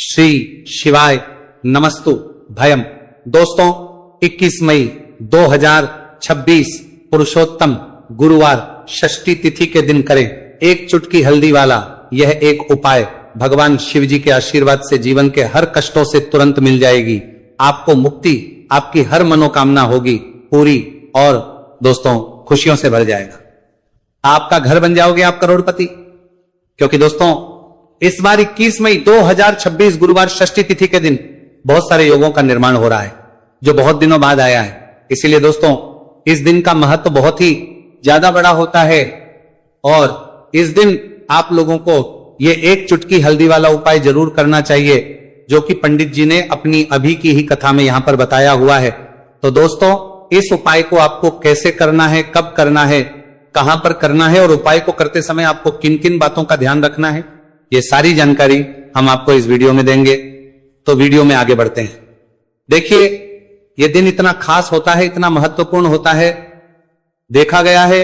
श्री शिवाय नमस्तु भयम। दोस्तों 21 मई 2026 पुरुषोत्तम गुरुवार षष्ठी तिथि के दिन करें एक चुटकी हल्दी वाला यह एक उपाय। भगवान शिव जी के आशीर्वाद से जीवन के हर कष्टों से तुरंत मिल जाएगी, आपको मुक्ति, आपकी हर मनोकामना होगी पूरी और दोस्तों खुशियों से भर जाएगा। आपका घर बन जाओगे आप करोड़पति। क्योंकि दोस्तों इस बार 21 मई 2026 गुरुवार षष्ठी तिथि के दिन बहुत सारे योगों का निर्माण हो रहा है जो बहुत दिनों बाद आया है। इसीलिए दोस्तों इस दिन का महत्व बहुत ही ज्यादा बड़ा होता है और इस दिन आप लोगों को ये एक चुटकी हल्दी वाला उपाय जरूर करना चाहिए जो कि पंडित जी ने अपनी अभी की ही कथा में यहां पर बताया हुआ है। तो दोस्तों इस उपाय को आपको कैसे करना है, कब करना है, कहां पर करना है और उपाय को करते समय आपको किन किन बातों का ध्यान रखना है, ये सारी जानकारी हम आपको इस वीडियो में देंगे। तो वीडियो में आगे बढ़ते हैं। देखिए ये दिन इतना खास होता है, इतना महत्वपूर्ण होता है। देखा गया है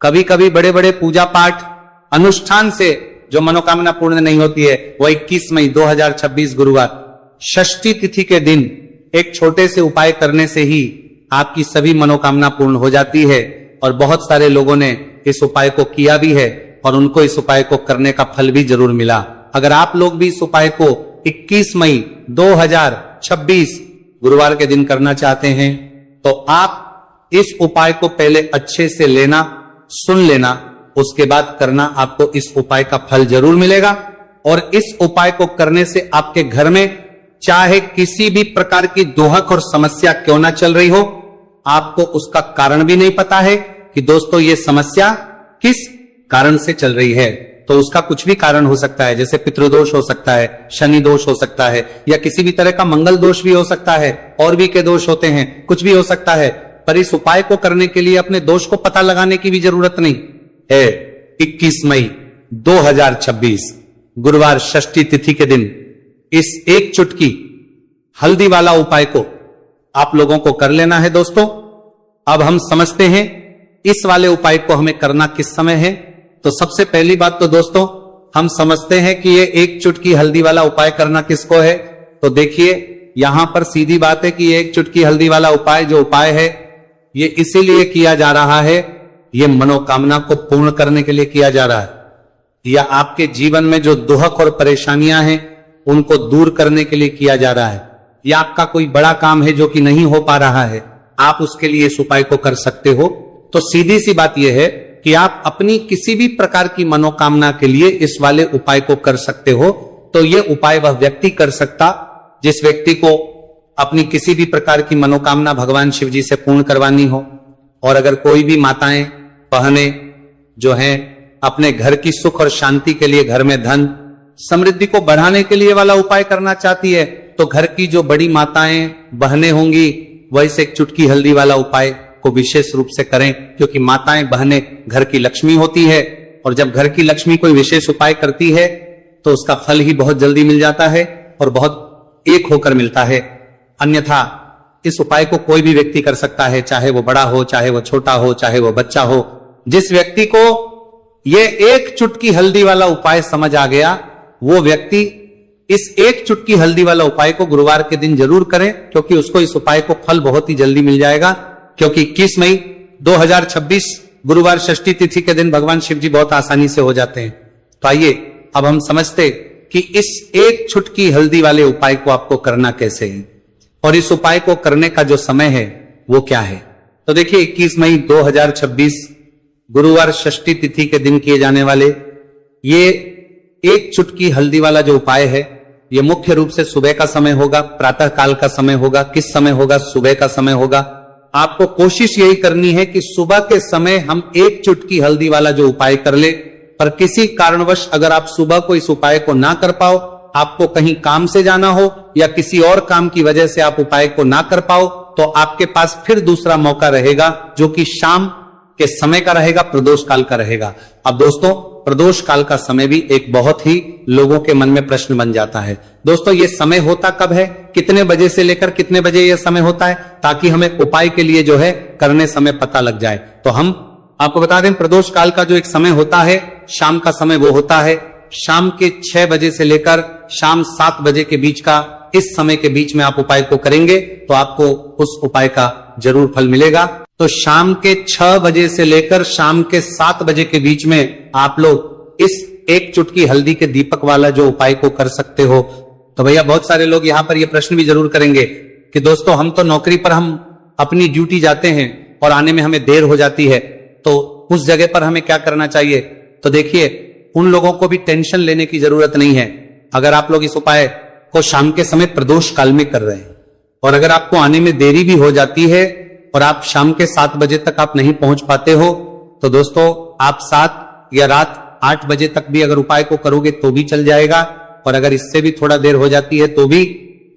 कभी कभी बड़े बड़े पूजा पाठ अनुष्ठान से जो मनोकामना पूर्ण नहीं होती है वह 21 मई 2026 गुरुवार षष्ठी तिथि के दिन एक छोटे से उपाय करने से ही आपकी सभी मनोकामना पूर्ण हो जाती है। और बहुत सारे लोगों ने इस उपाय को किया भी है और उनको इस उपाय को करने का फल भी जरूर मिला। अगर आप लोग भी इस उपाय को 21 मई 2026 गुरुवार के दिन करना चाहते हैं तो आप इस उपाय को पहले अच्छे से लेना, सुन लेना, उसके बाद करना। आपको इस उपाय का फल जरूर मिलेगा और इस उपाय को करने से आपके घर में चाहे किसी भी प्रकार की दोहक और समस्या क्यों ना चल रही हो, आपको उसका कारण भी नहीं पता है कि दोस्तों ये समस्या किस कारण से चल रही है। तो उसका कुछ भी कारण हो सकता है, जैसे पितृदोष हो सकता है, शनि दोष हो सकता है या किसी भी तरह का मंगल दोष भी हो सकता है, और भी के दोष होते हैं, कुछ भी हो सकता है। पर इस उपाय को करने के लिए अपने दोष को पता लगाने की भी जरूरत नहीं है। 21 मई 2026 गुरुवार षष्ठी तिथि के दिन इस एक चुटकी हल्दी वाला उपाय को आप लोगों को कर लेना है। दोस्तों अब हम समझते हैं इस वाले उपाय को हमें करना किस समय है। तो सबसे पहली बात तो दोस्तों हम समझते हैं कि ये एक चुटकी हल्दी वाला उपाय करना किसको है। तो देखिए यहां पर सीधी बात है कि ये एक चुटकी हल्दी वाला उपाय जो उपाय है ये इसीलिए किया जा रहा है, ये मनोकामना को पूर्ण करने के लिए किया जा रहा है, या आपके जीवन में जो दुहक और परेशानियां हैं उनको दूर करने के लिए किया जा रहा है, या आपका कोई बड़ा काम है जो कि नहीं हो पा रहा है, आप उसके लिए इस उपाय को कर सकते हो। तो सीधी सी बात यह है कि आप अपनी किसी भी प्रकार की मनोकामना के लिए इस वाले उपाय को कर सकते हो। तो यह उपाय वह व्यक्ति कर सकता जिस व्यक्ति को अपनी किसी भी प्रकार की मनोकामना भगवान शिव जी से पूर्ण करवानी हो। और अगर कोई भी माताएं बहनें जो हैं अपने घर की सुख और शांति के लिए, घर में धन समृद्धि को बढ़ाने के लिए वाला उपाय करना चाहती है, तो घर की जो बड़ी माताएं बहनें होंगी वह इस एक चुटकी हल्दी वाला उपाय को विशेष रूप से करें। क्योंकि माताएं बहनें घर की लक्ष्मी होती है और जब घर की लक्ष्मी कोई विशेष उपाय करती है तो उसका फल ही बहुत जल्दी मिल जाता है और बहुत एक होकर मिलता है। अन्यथा इस उपाय को कोई भी व्यक्ति कर सकता है, चाहे वो बड़ा हो, चाहे वो छोटा हो, चाहे वो बच्चा हो। जिस व्यक्ति को ये एक चुटकी हल्दी वाला उपाय समझ आ गया वो व्यक्ति इस एक चुटकी हल्दी वाला उपाय को गुरुवार के दिन जरूर करें, क्योंकि उसको इस उपाय को फल बहुत ही जल्दी मिल जाएगा। क्योंकि 21 मई 2026 गुरुवार षष्ठी तिथि के दिन भगवान शिव जी बहुत आसानी से हो जाते हैं। तो आइए अब हम समझते कि इस एक चुटकी हल्दी वाले उपाय को आपको करना कैसे है और इस उपाय को करने का जो समय है वो क्या है। तो देखिए 21 मई 2026 गुरुवार षष्ठी तिथि के दिन किए जाने वाले ये एक चुटकी हल्दी वाला जो उपाय है ये मुख्य रूप से सुबह का समय होगा, प्रातः काल का समय होगा। किस समय होगा? सुबह का समय होगा। आपको कोशिश यही करनी है कि सुबह के समय हम एक चुटकी हल्दी वाला जो उपाय कर ले। पर किसी कारणवश अगर आप सुबह को इस उपाय को ना कर पाओ, आपको कहीं काम से जाना हो या किसी और काम की वजह से आप उपाय को ना कर पाओ, तो आपके पास फिर दूसरा मौका रहेगा जो कि शाम के समय का रहेगा, प्रदोष काल का रहेगा। अब दोस्तों प्रदोष काल का समय भी एक बहुत ही लोगों के मन में प्रश्न बन जाता है। दोस्तों ये समय होता कब है, कितने बजे से लेकर कितने बजे यह समय होता है, ताकि हमें उपाय के लिए जो है करने समय पता लग जाए। तो हम आपको बता दें प्रदोष काल का जो एक समय होता है शाम का समय वो होता है शाम के 6 बजे से लेकर शाम 7 बजे के बीच का, इस समय के बीच में आप उपाय को करेंगे तो आपको उस उपाय का जरूर फल मिलेगा। तो शाम के 6 बजे से लेकर शाम के 7 बजे के बीच में आप लोग इस एक चुटकी हल्दी के दीपक वाला जो उपाय को कर सकते हो। तो भैया बहुत सारे लोग यहाँ पर ये प्रश्न भी जरूर करेंगे कि दोस्तों हम तो नौकरी पर हम अपनी ड्यूटी जाते हैं और आने में हमें देर हो जाती है, तो उस जगह पर हमें क्या करना चाहिए? तो देखिए, उन लोगों को भी टेंशन लेने की जरूरत नहीं है। अगर आप लोग इस उपाय को शाम के समय प्रदोष काल में कर रहे हैं और अगर आपको आने में देरी भी हो जाती है और आप शाम के 7 बजे तक आप नहीं पहुंच पाते हो, तो दोस्तों आप 7 या रात 8 बजे तक भी अगर उपाय को करोगे तो भी चल जाएगा। और अगर इससे भी थोड़ा देर हो जाती है तो भी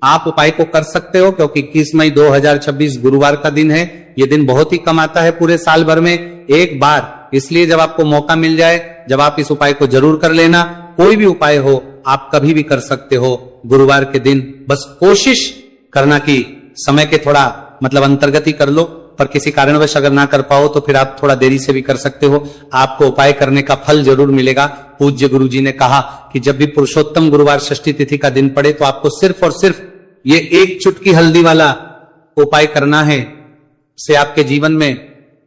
आप उपाय को कर सकते हो, क्योंकि 21 मई 2026 गुरुवार का दिन है। ये दिन बहुत ही कम आता है पूरे साल भर में एक बार, इसलिए जब आपको मौका मिल जाए, जब आप इस उपाय को जरूर कर लेना। कोई भी उपाय हो आप कभी भी कर सकते हो गुरुवार के दिन। बस कोशिश करना कि समय के थोड़ा अंतर्गत ही कर लो, पर किसी कारणवश अगर ना कर पाओ तो फिर आप थोड़ा देरी से भी कर सकते हो। आपको उपाय करने का फल जरूर मिलेगा। पूज्य गुरु जी ने कहा कि जब भी पुरुषोत्तम गुरुवार षष्ठी तिथि का दिन पड़े तो आपको सिर्फ और सिर्फ ये एक चुटकी हल्दी वाला उपाय करना है। से आपके जीवन में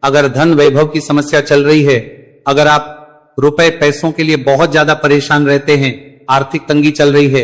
अगर धन वैभव की समस्या चल रही है, अगर आप रुपए पैसों के लिए बहुत ज्यादा परेशान रहते हैं, आर्थिक तंगी चल रही है,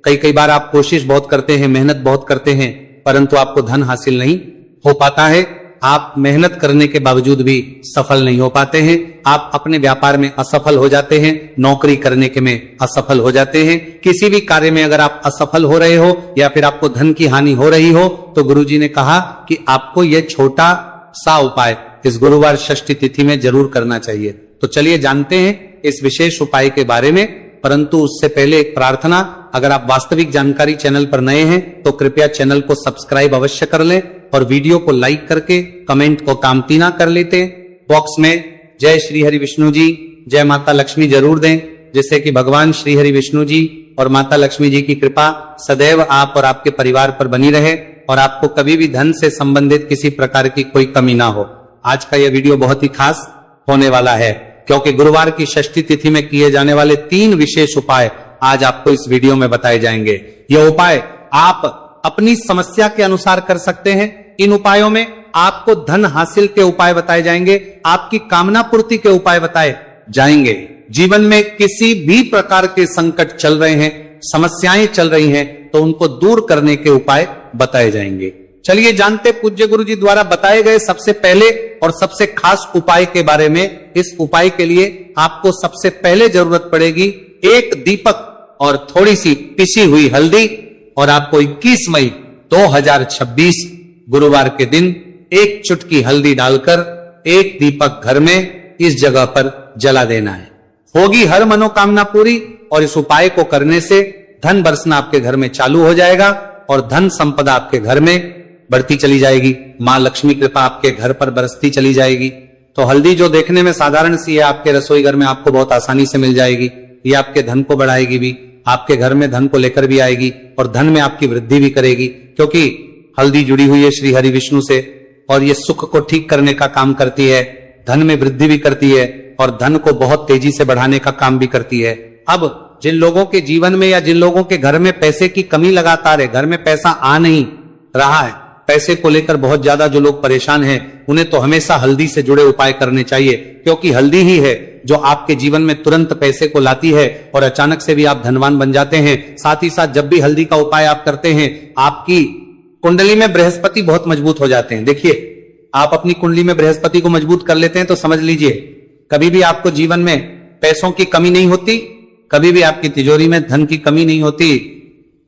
कई बार आप कोशिश बहुत करते हैं, मेहनत बहुत करते हैं, परंतु आपको धन हासिल नहीं हो पाता है, आप मेहनत करने के बावजूद भी सफल नहीं हो पाते हैं, आप अपने व्यापार में असफल हो जाते हैं, नौकरी करने के में असफल हो जाते हैं, किसी भी कार्य में अगर आप असफल हो रहे हो या फिर आपको धन की हानि हो रही हो, तो गुरुजी ने कहा कि आपको यह छोटा सा उपाय इस गुरुवार षष्ठी तिथि में जरूर करना चाहिए। तो चलिए जानते हैं इस विशेष उपाय के बारे में, परंतु उससे पहले एक प्रार्थना। अगर आप वास्तविक जानकारी चैनल पर नए हैं तो कृपया चैनल को सब्सक्राइब अवश्य कर लें और वीडियो को लाइक करके कमेंट को कामतीना कर लेते। बॉक्स में जय श्री हरि विष्णु जी, जय माता लक्ष्मी जरूर दें, जिससे कि भगवान श्री हरि विष्णु जी और माता लक्ष्मी जी की कृपा सदैव आप और आपके परिवार पर बनी रहे और आपको कभी भी धन से संबंधित किसी प्रकार की कोई कमी ना हो। आज का यह वीडियो बहुत ही खास होने वाला है, क्योंकि गुरुवार की षष्ठी तिथि में किए जाने वाले 3 विशेष उपाय आज आपको इस वीडियो में बताए जाएंगे। यह उपाय आप अपनी समस्या के अनुसार कर सकते हैं। इन उपायों में आपको धन हासिल के उपाय बताए जाएंगे, आपकी कामना पूर्ति के उपाय बताए जाएंगे। जीवन में किसी भी प्रकार के संकट चल रहे हैं, समस्याएं चल रही हैं, तो उनको दूर करने के उपाय बताए जाएंगे। चलिए जानते पूज्य गुरु जी द्वारा बताए गए सबसे पहले और सबसे खास उपाय के बारे में। इस उपाय के लिए आपको सबसे पहले जरूरत पड़ेगी एक दीपक और थोड़ी सी पिसी हुई हल्दी, और आपको 21 मई 2026 गुरुवार के दिन एक चुटकी हल्दी डालकर एक दीपक घर में इस जगह पर जला देना है। होगी हर मनोकामना पूरी, और इस उपाय को करने से धन बरसना आपके घर में चालू हो जाएगा और धन संपदा आपके घर में बढ़ती चली जाएगी। मां लक्ष्मी कृपा आपके घर पर बरसती चली जाएगी। तो हल्दी जो देखने में साधारण सी है, आपके रसोई घर में आपको बहुत आसानी से मिल जाएगी। ये आपके धन को बढ़ाएगी भी, आपके घर में धन को लेकर भी आएगी और धन में आपकी वृद्धि भी करेगी, क्योंकि हल्दी जुड़ी हुई है श्री हरि विष्णु से और ये सुख को ठीक करने का काम करती है, धन में वृद्धि भी करती है और धन को बहुत तेजी से बढ़ाने का काम भी करती है। अब जिन लोगों के जीवन में या जिन लोगों के घर में पैसे की कमी लगातार है, घर में पैसा आ नहीं रहा है, पैसे को लेकर बहुत ज्यादा जो लोग परेशान हैं, उन्हें तो हमेशा हल्दी से जुड़े उपाय करने चाहिए, क्योंकि हल्दी ही है जो आपके जीवन में तुरंत पैसे को लाती है और अचानक से भी आप धनवान बन जाते हैं। साथ ही साथ जब भी हल्दी का उपाय आप करते हैं, आपकी कुंडली में बृहस्पति बहुत मजबूत हो जाते हैं। देखिए, आप अपनी कुंडली में बृहस्पति को मजबूत कर लेते हैं तो समझ लीजिए कभी भी आपको जीवन में पैसों की कमी नहीं होती, कभी भी आपकी तिजोरी में धन की कमी नहीं होती।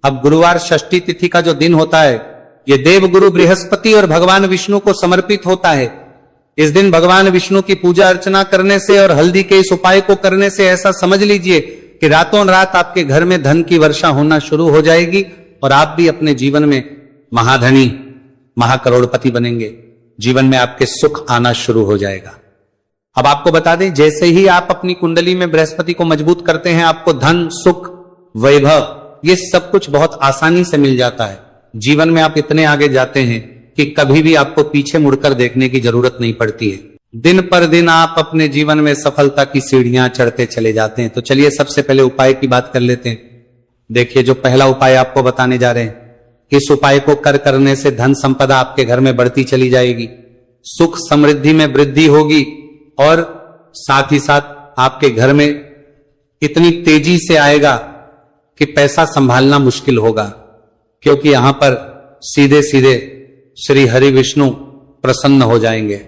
अब गुरुवार षष्ठी तिथि का जो दिन होता है, ये देव गुरु बृहस्पति और भगवान विष्णु को समर्पित होता है। इस दिन भगवान विष्णु की पूजा अर्चना करने से और हल्दी के इस उपाय को करने से ऐसा समझ लीजिए कि रातों रात आपके घर में धन की वर्षा होना शुरू हो जाएगी और आप भी अपने जीवन में महाधनी, महाकरोड़पति बनेंगे। जीवन में आपके सुख आना शुरू हो जाएगा। अब आपको बता दें, जैसे ही आप अपनी कुंडली में बृहस्पति को मजबूत करते हैं, आपको धन, सुख, वैभव ये सब कुछ बहुत आसानी से मिल जाता है। जीवन में आप इतने आगे जाते हैं कि कभी भी आपको पीछे मुड़कर देखने की जरूरत नहीं पड़ती है। दिन पर दिन आप अपने जीवन में सफलता की सीढ़ियां चढ़ते चले जाते हैं। तो चलिए सबसे पहले उपाय की बात कर लेते हैं। देखिए, जो पहला उपाय आपको बताने जा रहे हैं, इस उपाय को करने से धन संपदा आपके घर में बढ़ती चली जाएगी, सुख समृद्धि में वृद्धि होगी और साथ ही साथ आपके घर में इतनी तेजी से आएगा कि पैसा संभालना मुश्किल होगा, क्योंकि यहां पर सीधे सीधे श्री हरि विष्णु प्रसन्न हो जाएंगे।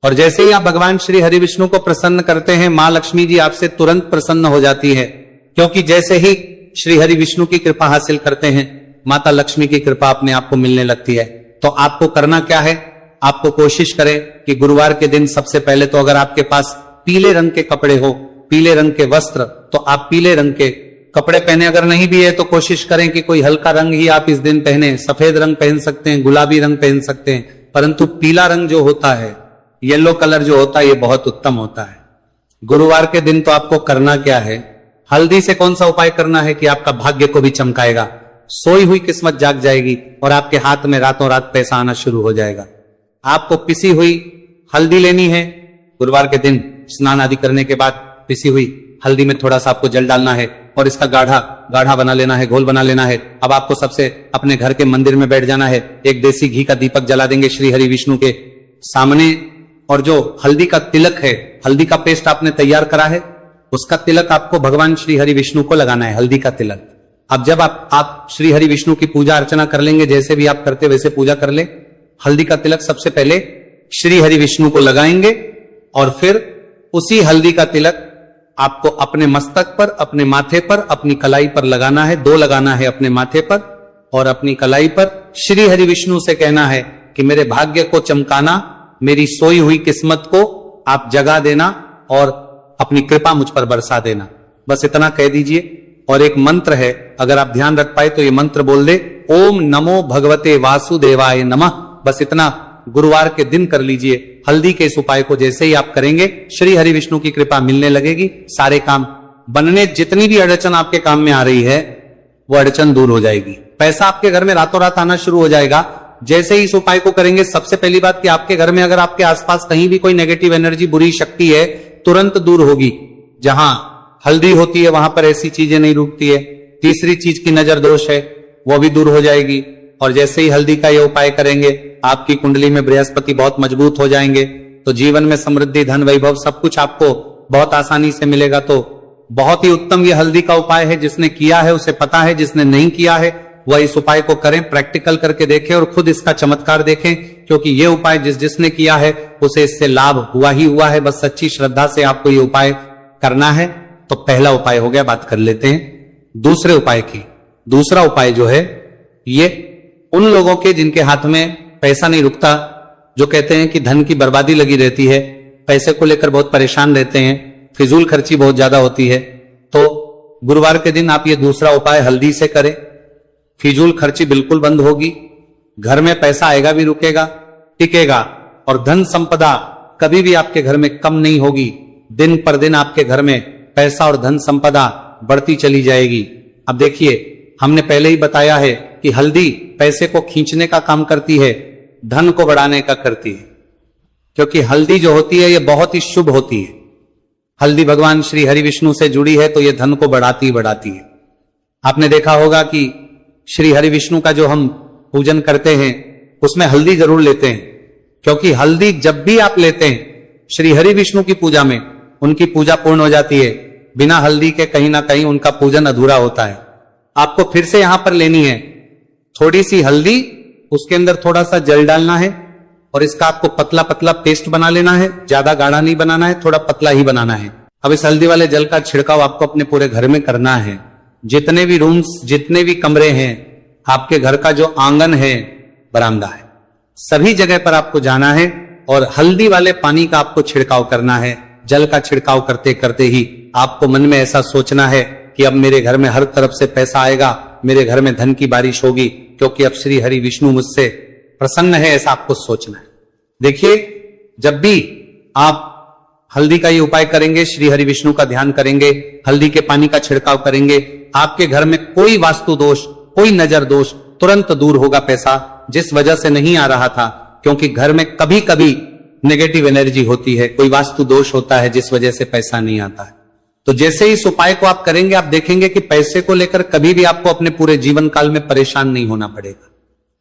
और जैसे ही आप भगवान श्री हरि विष्णु को प्रसन्न करते हैं, मां लक्ष्मी जी आपसे तुरंत प्रसन्न हो जाती है, क्योंकि जैसे ही श्री हरि विष्णु की कृपा हासिल करते हैं, माता लक्ष्मी की कृपा अपने आप को मिलने लगती है। तो आपको करना क्या है, आपको कोशिश करें कि गुरुवार के दिन सबसे पहले तो अगर आपके पास पीले रंग के कपड़े हो, पीले रंग के वस्त्र, तो आप पीले रंग के कपड़े पहने। अगर नहीं भी है तो कोशिश करें कि कोई हल्का रंग ही आप इस दिन पहने। सफेद रंग पहन सकते हैं, गुलाबी रंग पहन सकते हैं, परंतु पीला रंग जो होता है, येलो कलर जो होता है, ये बहुत उत्तम होता है। गुरुवार के दिन तो आपको करना क्या है, हल्दी से कौन सा उपाय करना है कि आपका भाग्य को भी चमकाएगा, सोई हुई किस्मत जाग जाएगी और आपके हाथ में रातों रात पैसा आना शुरू हो जाएगा। आपको पिसी हुई हल्दी लेनी है। गुरुवार के दिन स्नान आदि करने के बाद पिसी हुई हल्दी में थोड़ा सा आपको जल डालना है और इसका गाढ़ा बना लेना है, घोल बना लेना है। अब आपको सबसे अपने घर के मंदिर में बैठ जाना है, एक देसी घी का दीपक जला देंगे श्री हरि विष्णु के सामने, और जो हल्दी का तिलक है, हल्दी का पेस्ट आपने तैयार करा है, उसका तिलक आपको भगवान श्री हरि विष्णु को लगाना है, हल्दी का तिलक। अब जब आप श्री हरि विष्णु की पूजा अर्चना कर लेंगे, जैसे भी आप करते वैसे पूजा कर ले। हल्दी का तिलक सबसे पहले श्री हरि विष्णु को लगाएंगे और फिर उसी हल्दी का तिलक आपको अपने मस्तक पर, अपने माथे पर, अपनी कलाई पर लगाना है। 2 लगाना है, अपने माथे पर और अपनी कलाई पर। श्री हरि विष्णु से कहना है कि मेरे भाग्य को चमकाना, मेरी सोई हुई किस्मत को आप जगा देना और अपनी कृपा मुझ पर बरसा देना। बस इतना कह दीजिए। और एक मंत्र है, अगर आप ध्यान रख पाए तो ये मंत्र बोल दे, ओम नमो भगवते वासुदेवाय नमः। बस इतना गुरुवार के दिन कर लीजिए। हल्दी के इस उपाय को जैसे ही आप करेंगे, श्री हरि विष्णु की कृपा मिलने लगेगी, सारे काम बनने, जितनी भी अड़चन आपके काम में आ रही है वो अड़चन दूर हो जाएगी। पैसा आपके घर में रातों रात आना शुरू हो जाएगा जैसे ही इस उपाय को करेंगे। सबसे पहली बात कि आपके घर में अगर आपके आसपास कहीं भी कोई नेगेटिव एनर्जी, बुरी शक्ति है, तुरंत दूर होगी। जहां हल्दी होती है वहां पर ऐसी चीजें नहीं रुकती है। तीसरी चीज की नजर दोष है, वो भी दूर हो जाएगी। और जैसे ही हल्दी का ये उपाय करेंगे, आपकी कुंडली में बृहस्पति बहुत मजबूत हो जाएंगे, तो जीवन में समृद्धि, धन, वैभव सब कुछ आपको बहुत आसानी से मिलेगा। तो बहुत ही उत्तम ये हल्दी का उपाय है। जिसने किया है उसे पता है, जिसने नहीं किया है वह इस उपाय को करें, प्रैक्टिकल करके देखें और खुद इसका चमत्कार देखें, क्योंकि ये उपाय जिसने किया है उसे इससे लाभ हुआ ही हुआ है। बस सच्ची श्रद्धा से आपको ये उपाय करना है। तो पहला उपाय हो गया, बात कर लेते हैं दूसरे उपाय की। दूसरा उपाय जो है, ये उन लोगों के जिनके हाथ में पैसा नहीं रुकता, जो कहते हैं कि धन की बर्बादी लगी रहती है, पैसे को लेकर बहुत परेशान रहते हैं, फिजूल खर्ची बहुत ज्यादा होती है, तो गुरुवार के दिन आप ये दूसरा उपाय हल्दी से करें। फिजूल खर्ची बिल्कुल बंद होगी, घर में पैसा आएगा भी, रुकेगा, टिकेगा, और धन संपदा कभी भी आपके घर में कम नहीं होगी। दिन पर दिन आपके घर में पैसा और धन संपदा बढ़ती चली जाएगी। अब देखिए, हमने पहले ही बताया है कि हल्दी पैसे को खींचने का काम करती है, धन को बढ़ाने का करती है, क्योंकि हल्दी जो होती है ये बहुत ही शुभ होती है। हल्दी भगवान श्री हरि विष्णु से जुड़ी है तो ये धन को बढ़ाती है। आपने देखा होगा कि श्री हरि विष्णु का जो हम पूजन करते हैं उसमें हल्दी जरूर लेते हैं, क्योंकि हल्दी जब भी आप लेते हैं श्री हरि विष्णु की पूजा में, उनकी पूजा पूर्ण हो जाती है। बिना हल्दी के कहीं ना कहीं उनका पूजन अधूरा होता है। आपको फिर से यहां पर लेनी है थोड़ी सी हल्दी, उसके अंदर थोड़ा सा जल डालना है और इसका आपको पतला पतला पेस्ट बना लेना है। ज्यादा गाढ़ा नहीं बनाना है, थोड़ा पतला ही बनाना है। अब इस हल्दी वाले जल का छिड़काव आपको अपने पूरे घर में करना है। जितने भी रूम्स, जितने भी कमरे हैं, आपके घर का जो आंगन है, बरामदा है, सभी जगह पर आपको जाना है और हल्दी वाले पानी का आपको छिड़काव करना है। जल का छिड़काव करते करते ही आपको मन में ऐसा सोचना है कि अब मेरे घर में हर तरफ से पैसा आएगा, मेरे घर में धन की बारिश होगी, क्योंकि अब श्री हरि विष्णु मुझसे प्रसन्न है, ऐसा आपको सोचना है। देखिए, जब भी आप हल्दी का ये उपाय करेंगे, श्री हरि विष्णु का ध्यान करेंगे, हल्दी के पानी का छिड़काव करेंगे, आपके घर में कोई वास्तु दोष, कोई नजर दोष तुरंत दूर होगा। पैसा जिस वजह से नहीं आ रहा था, क्योंकि घर में कभी कभी नेगेटिव एनर्जी होती है, कोई वास्तु दोष होता है जिस वजह से पैसा नहीं आता है। तो जैसे ही इस उपाय को आप करेंगे, आप देखेंगे कि पैसे को लेकर कभी भी आपको अपने पूरे जीवन काल में परेशान नहीं होना पड़ेगा।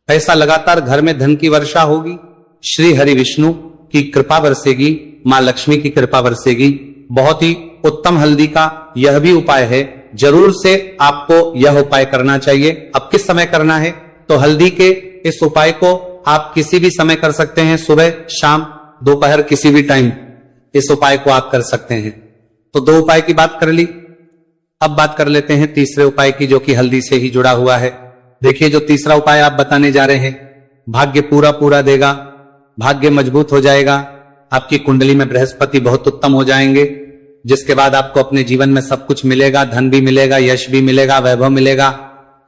पैसा लगातार घर में धन की वर्षा होगी, श्री हरि विष्णु की कृपा बरसेगी, मां लक्ष्मी की कृपा बरसेगी। बहुत ही उत्तम हल्दी का यह भी उपाय है, जरूर से आपको यह उपाय करना चाहिए। अब किस समय करना है? तो हल्दी के इस उपाय को आप किसी भी समय कर सकते हैं, सुबह, शाम, दोपहर, किसी भी टाइम इस उपाय को आप कर सकते हैं। तो 2 उपाय की बात कर ली। अब बात कर लेते हैं तीसरे उपाय की, जो कि हल्दी से ही जुड़ा हुआ है। देखिए, जो तीसरा उपाय आप बताने जा रहे हैं, भाग्य पूरा देगा, भाग्य मजबूत हो जाएगा, आपकी कुंडली में बृहस्पति बहुत उत्तम हो जाएंगे, जिसके बाद आपको अपने जीवन में सब कुछ मिलेगा, धन भी मिलेगा, यश भी मिलेगा, वैभव मिलेगा,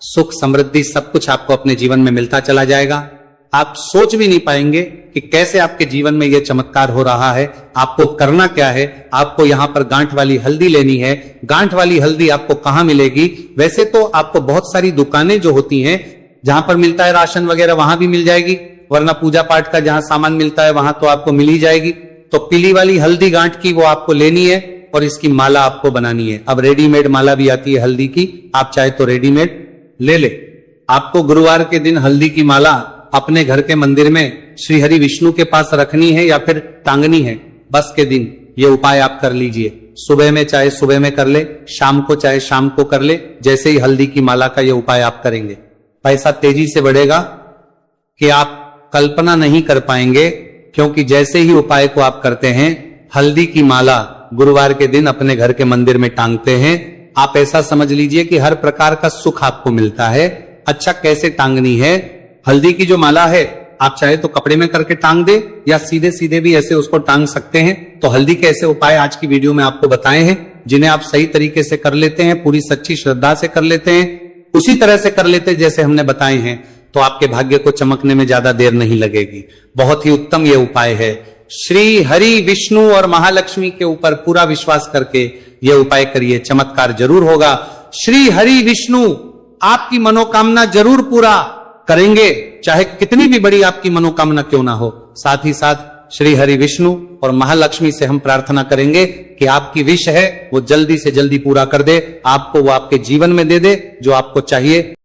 सुख समृद्धि सब कुछ आपको अपने जीवन में मिलता चला जाएगा। आप सोच भी नहीं पाएंगे कि कैसे आपके जीवन में यह चमत्कार हो रहा है। आपको करना क्या है? आपको यहां पर गांठ वाली हल्दी लेनी है। गांठ वाली हल्दी आपको कहां मिलेगी? वैसे तो आपको बहुत सारी दुकानें जो होती हैं, जहां पर मिलता है राशन वगैरह, वहां भी मिल जाएगी, वरना पूजा पाठ का जहां सामान मिलता है वहां तो आपको मिल ही जाएगी। तो पीली वाली हल्दी गांठ की वो आपको लेनी है और इसकी माला आपको बनानी है। अब रेडीमेड माला भी आती है हल्दी की, आप चाहे तो रेडीमेड ले ले। आपको गुरुवार के दिन हल्दी की माला अपने घर के मंदिर में श्री हरि विष्णु के पास रखनी है या फिर टांगनी है। बस के दिन ये उपाय आप कर लीजिए। सुबह में चाहे सुबह में कर ले, शाम को चाहे शाम को कर ले। जैसे ही हल्दी की माला का ये उपाय आप करेंगे, पैसा तेजी से बढ़ेगा कि आप कल्पना नहीं कर पाएंगे। क्योंकि जैसे ही उपाय को आप करते हैं, हल्दी की माला गुरुवार के दिन अपने घर के मंदिर में टांगते हैं, आप ऐसा समझ लीजिए कि हर प्रकार का सुख आपको मिलता है। अच्छा, कैसे टांगनी है? हल्दी की जो माला है, आप चाहे तो कपड़े में करके टांग दे या सीधे सीधे भी ऐसे उसको टांग सकते हैं। तो हल्दी के ऐसे उपाय आज की वीडियो में आपको बताए हैं, जिन्हें आप सही तरीके से कर लेते हैं, पूरी सच्ची श्रद्धा से कर लेते हैं, उसी तरह से कर लेते जैसे हमने बताए हैं, तो आपके भाग्य को चमकने में ज्यादा देर नहीं लगेगी। बहुत ही उत्तम ये उपाय है। श्री हरि विष्णु और महालक्ष्मी के ऊपर पूरा विश्वास करके ये उपाय करिए, चमत्कार जरूर होगा। श्री हरि विष्णु आपकी मनोकामना जरूर पूरा करेंगे, चाहे कितनी भी बड़ी आपकी मनोकामना क्यों ना हो। साथ ही साथ श्री हरि विष्णु और महालक्ष्मी से हम प्रार्थना करेंगे कि आपकी विश है वो जल्दी से जल्दी पूरा कर दे, आपको वो आपके जीवन में दे दे जो आपको चाहिए।